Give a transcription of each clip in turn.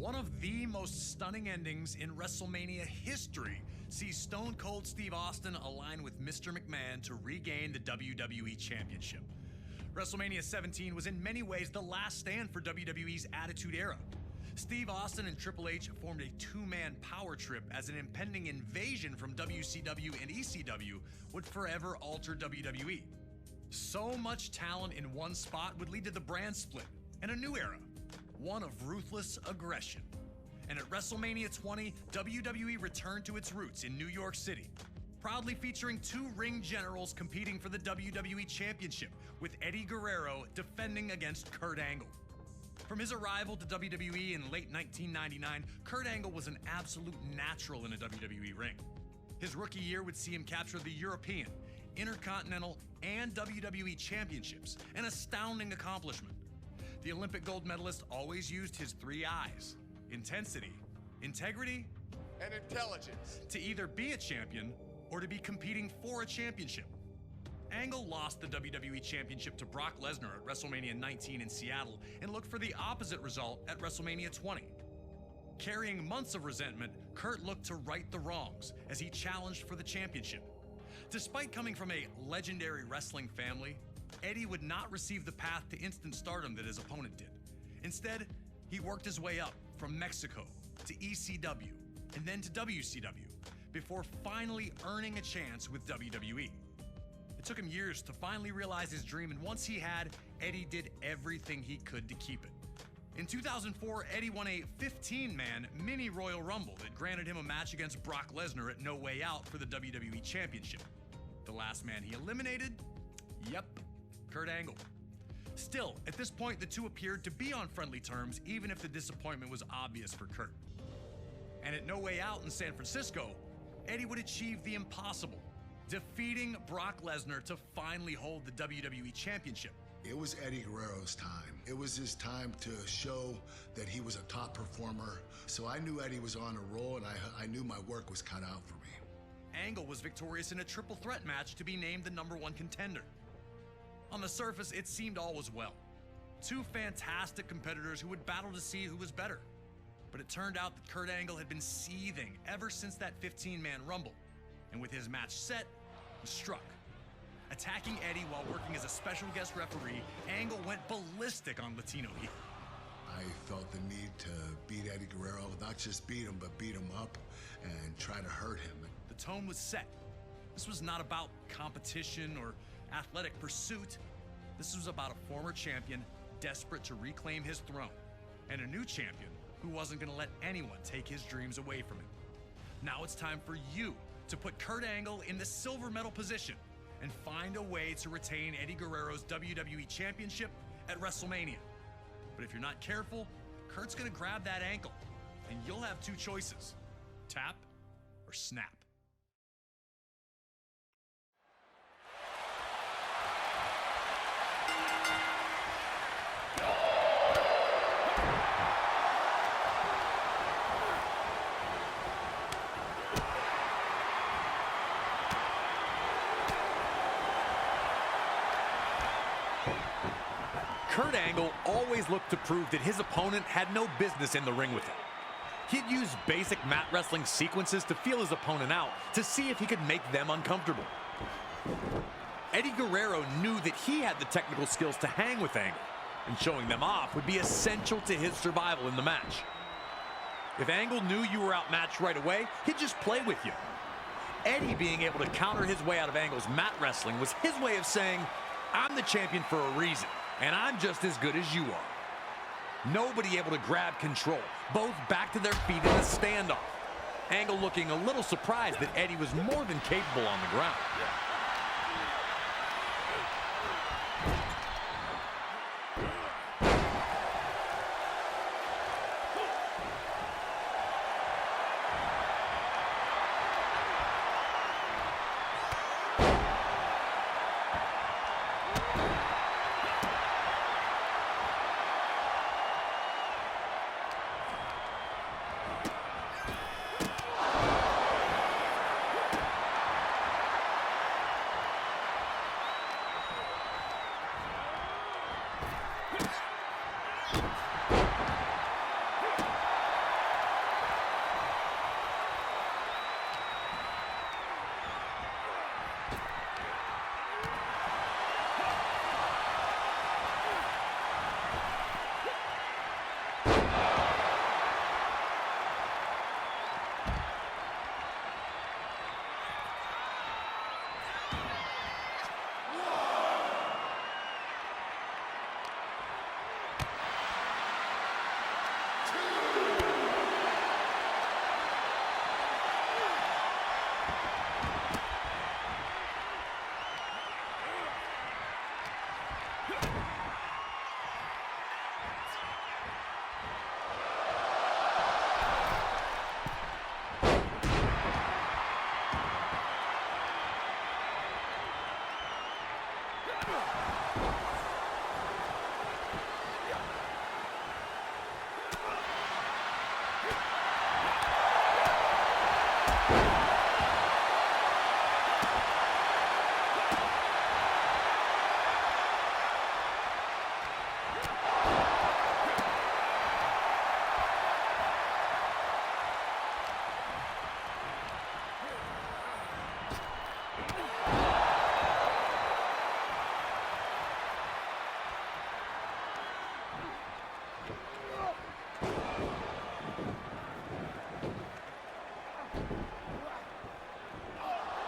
One of the most stunning endings in WrestleMania history sees Stone Cold Steve Austin align with Mr. McMahon to regain the WWE Championship. WrestleMania 17 was in many ways the last stand for WWE's Attitude Era. Steve Austin and Triple H formed a two-man power trip as an impending invasion from WCW and ECW would forever alter WWE. So much talent in one spot would lead to the brand split and a new era, one of ruthless aggression. And at WrestleMania 20, WWE returned to its roots in New York City, proudly featuring two ring generals competing for the WWE Championship, with Eddie Guerrero defending against Kurt Angle. From his arrival to WWE in late 1999, Kurt Angle was an absolute natural in a WWE ring. His rookie year would see him capture the European, Intercontinental, and WWE Championships, an astounding accomplishment. The Olympic gold medalist always used his three I's: intensity, integrity, and intelligence, to either be a champion or to be competing for a championship. Angle lost the WWE Championship to Brock Lesnar at WrestleMania 19 in Seattle and looked for the opposite result at WrestleMania 20. Carrying months of resentment, Kurt looked to right the wrongs as he challenged for the championship. Despite coming from a legendary wrestling family, Eddie would not receive the path to instant stardom that his opponent did. Instead, he worked his way up from Mexico to ECW and then to WCW before finally earning a chance with WWE. It took him years to finally realize his dream, and once he had, Eddie did everything he could to keep it. In 2004, Eddie won a 15-man mini Royal Rumble that granted him a match against Brock Lesnar at No Way Out for the WWE Championship. The last man he eliminated? Yep, Kurt Angle. Still, at this point, the two appeared to be on friendly terms, even if the disappointment was obvious for Kurt. And at No Way Out in San Francisco, Eddie would achieve the impossible, defeating Brock Lesnar to finally hold the WWE Championship. It was Eddie Guerrero's time. It was his time to show that he was a top performer. So I knew Eddie was on a roll, and I knew my work was cut out for me. Angle was victorious in a triple threat match to be named the #1 contender. On the surface, it seemed all was well. Two fantastic competitors who would battle to see who was better. But it turned out that Kurt Angle had been seething ever since that 15-man Rumble. And with his match set, he struck. Attacking Eddie while working as a special guest referee, Angle went ballistic on Latino heel. I felt the need to beat Eddie Guerrero, not just beat him, but beat him up and try to hurt him. The tone was set. This was not about competition or athletic pursuit. This was about a former champion desperate to reclaim his throne, and a new champion who wasn't going to let anyone take his dreams away from him. Now it's time for you to put Kurt Angle in the silver medal position and find a way to retain Eddie Guerrero's WWE Championship at WrestleMania. But if you're not careful, Kurt's gonna grab that ankle, and you'll have two choices: tap or snap. Kurt Angle always looked to prove that his opponent had no business in the ring with him. He'd use basic mat wrestling sequences to feel his opponent out to see if he could make them uncomfortable. Eddie Guerrero knew that he had the technical skills to hang with Angle, and showing them off would be essential to his survival in the match. If Angle knew you were outmatched right away, he'd just play with you. Eddie being able to counter his way out of Angle's mat wrestling was his way of saying, "I'm the champion for a reason, and I'm just as good as you are." Nobody able to grab control, both back to their feet in a standoff. Angle looking a little surprised that Eddie was more than capable on the ground.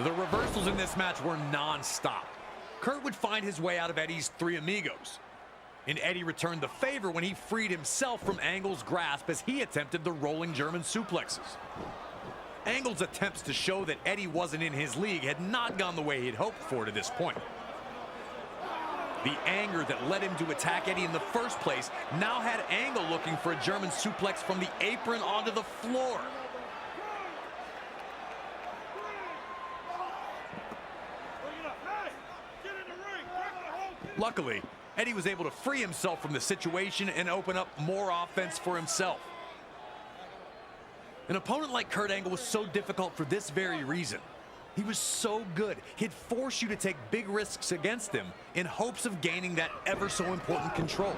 The reversals in this match were non-stop. Kurt would find his way out of Eddie's three amigos. And Eddie returned the favor when he freed himself from Angle's grasp as he attempted the rolling German suplexes. Angle's attempts to show that Eddie wasn't in his league had not gone the way he had hoped for to this point. The anger that led him to attack Eddie in the first place now had Angle looking for a German suplex from the apron onto the floor. Luckily, Eddie was able to free himself from the situation and open up more offense for himself. An opponent like Kurt Angle was so difficult for this very reason. He was so good, he'd force you to take big risks against him in hopes of gaining that ever so important control.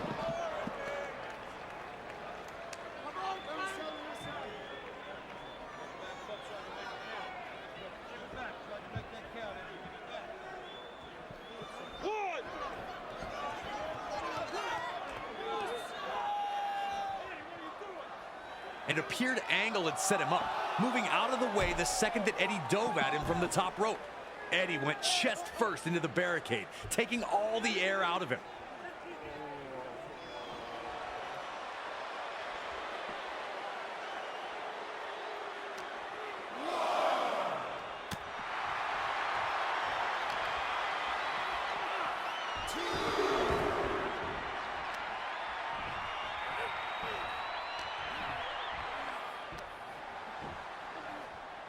It appeared Angle had set him up, moving out of the way the second that Eddie dove at him from the top rope. Eddie went chest first into the barricade, taking all the air out of him.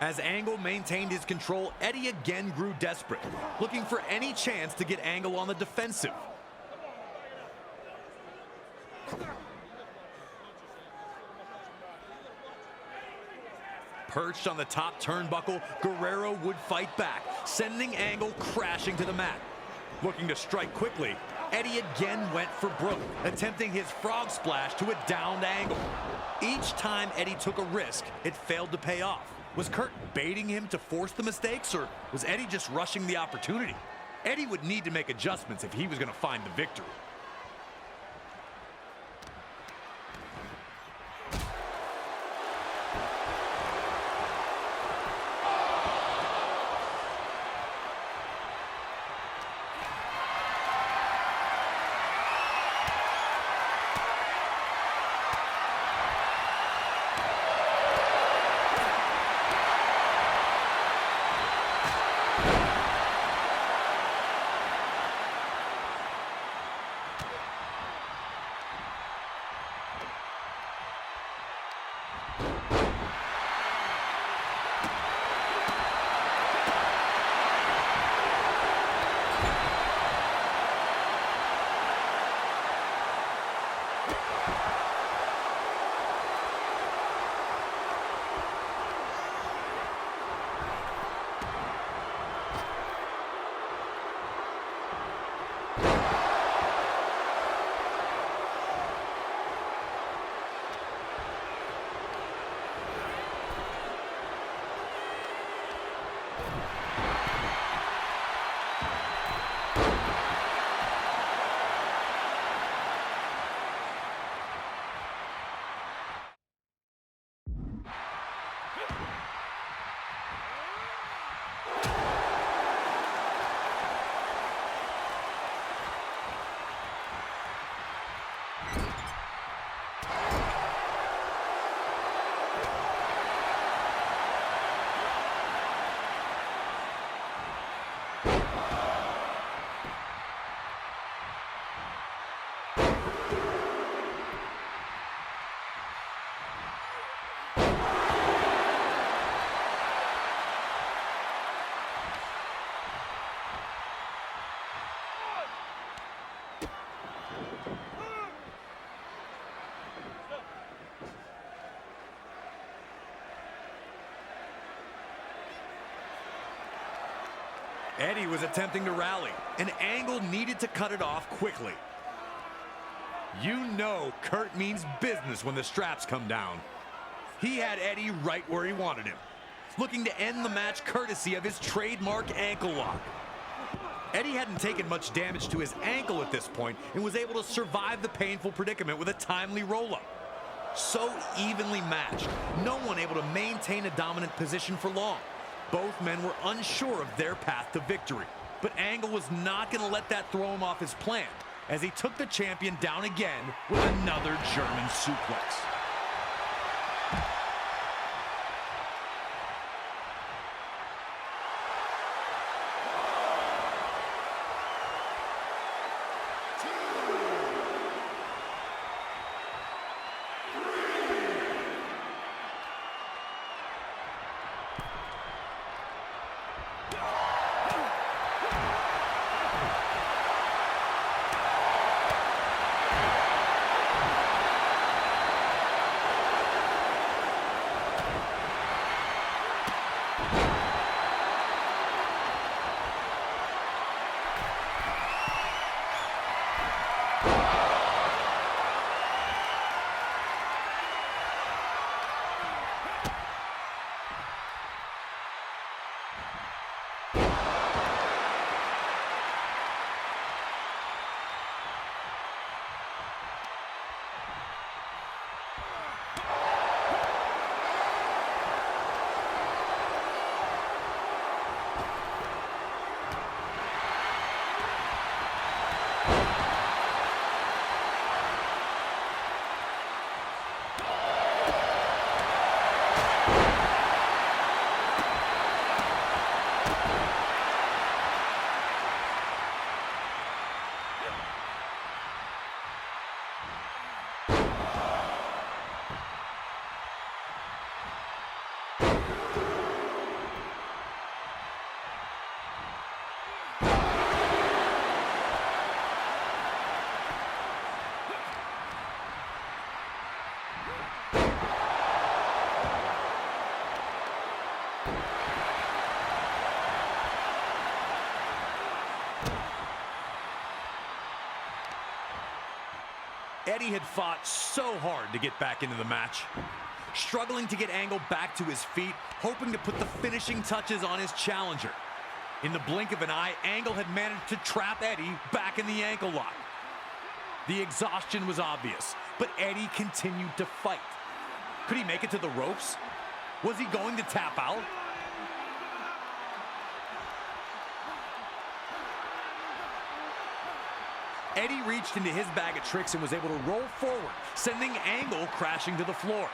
As Angle maintained his control, Eddie again grew desperate, looking for any chance to get Angle on the defensive. Perched on the top turnbuckle, Guerrero would fight back, sending Angle crashing to the mat. Looking to strike quickly, Eddie again went for broke, attempting his frog splash to a downed Angle. Each time Eddie took a risk, it failed to pay off. Was Kurt baiting him to force the mistakes, or was Eddie just rushing the opportunity? Eddie would need to make adjustments if he was going to find the victory. Eddie was attempting to rally, and Angle needed to cut it off quickly. You know Kurt means business when the straps come down. He had Eddie right where he wanted him, looking to end the match courtesy of his trademark ankle lock. Eddie hadn't taken much damage to his ankle at this point and was able to survive the painful predicament with a timely roll-up. So evenly matched, no one able to maintain a dominant position for long. both men were unsure of their path to victory. But Angle was not going to let that throw him off his plan, as he took the champion down again with another German suplex. Eddie had fought so hard to get back into the match, struggling to get Angle back to his feet, hoping to put the finishing touches on his challenger. In the blink of an eye, Angle had managed to trap Eddie back in the ankle lock. The exhaustion was obvious, but Eddie continued to fight. Could he make it to the ropes? Was he going to tap out? Eddie reached into his bag of tricks and was able to roll forward, sending Angle crashing to the floor.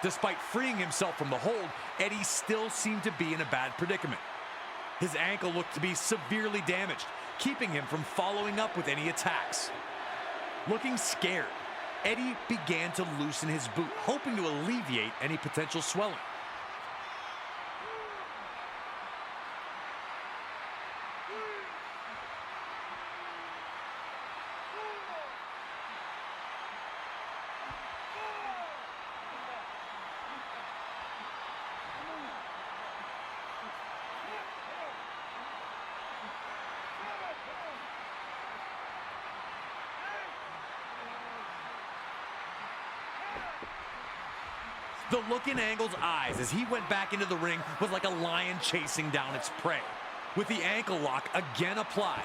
Despite freeing himself from the hold, Eddie still seemed to be in a bad predicament. His ankle looked to be severely damaged, keeping him from following up with any attacks. Looking scared, Eddie began to loosen his boot, hoping to alleviate any potential swelling. The look in Angle's eyes as he went back into the ring was like a lion chasing down its prey. With the ankle lock again applied,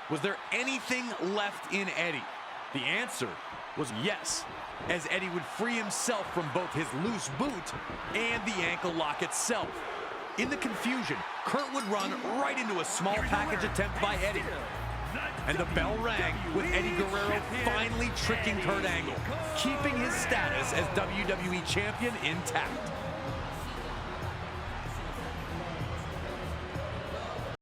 was there anything left in Eddie? The answer was yes, as Eddie would free himself from both his loose boot and the ankle lock itself. In the confusion, Kurt would run right into a small package attempt by Eddie. And the bell rang with Eddie Guerrero finally tricking Kurt Angle, keeping his status as WWE Champion intact.